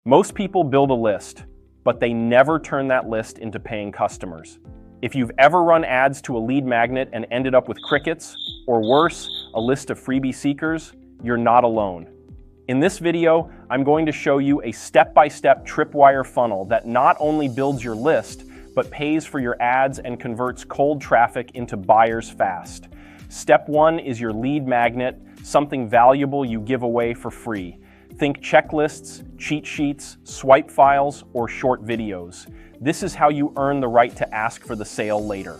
Most people build a list, but they never turn that list into paying customers. If you've ever run ads to a lead magnet and ended up with crickets, or worse, a list of freebie seekers, you're not alone. In this video, I'm going to show you a step-by-step Tripwire funnel that not only builds your list, but pays for your ads and converts cold traffic into buyers fast. Step 1 is your lead magnet, something valuable you give away for free. Think checklists, cheat sheets, swipe files, or short videos. This is how you earn the right to ask for the sale later.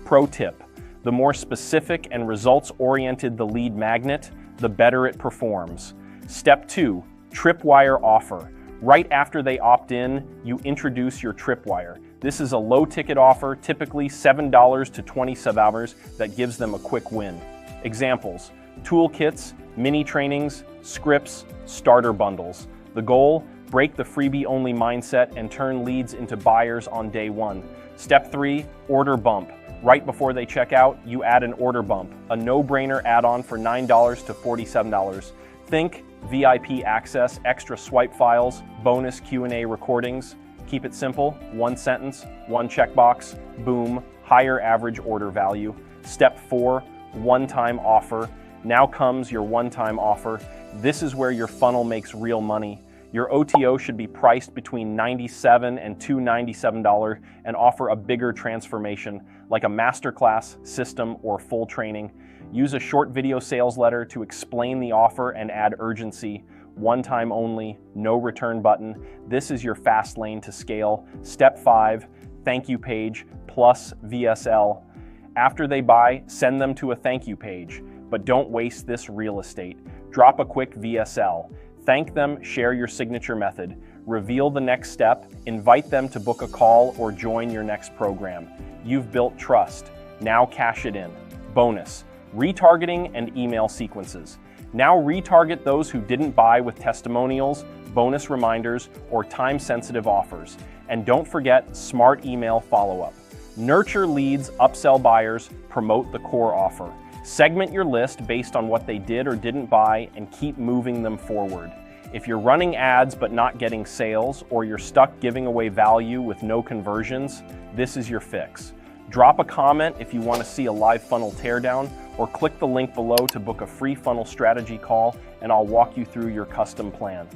Pro tip: the more specific and results-oriented the lead magnet, the better it performs. Step 2, Tripwire offer. Right after they opt in, you introduce your Tripwire. This is a low-ticket offer, typically $7 to $27, that gives them a quick win. Examples: toolkits, mini trainings, scripts, starter bundles. The goal: break the freebie-only mindset and turn leads into buyers on day one. Step 3, order bump. Right before they check out, you add an order bump, a no-brainer add-on for $9 to $47. Think VIP access, extra swipe files, bonus Q&A recordings. Keep it simple: one sentence, one checkbox, boom, higher average order value. Step 4, one-time offer. Now comes your one-time offer. This is where your funnel makes real money. Your OTO should be priced between $97 and $297 and offer a bigger transformation, like a masterclass, system, or full training. Use a short video sales letter to explain the offer and add urgency. One time only, no return button. This is your fast lane to scale. Step 5, thank you page plus VSL. After they buy, send them to a thank you page. But don't waste this real estate. Drop a quick VSL. Thank them, share your signature method. Reveal the next step, invite them to book a call or join your next program. You've built trust. Now cash it in. Bonus: retargeting and email sequences. Now retarget those who didn't buy with testimonials, bonus reminders, or time-sensitive offers. And don't forget smart email follow-up. Nurture leads, upsell buyers, promote the core offer. Segment your list based on what they did or didn't buy and keep moving them forward. If you're running ads but not getting sales, or you're stuck giving away value with no conversions, this is your fix. Drop a comment if you want to see a live funnel teardown, or click the link below to book a free funnel strategy call, and I'll walk you through your custom plan.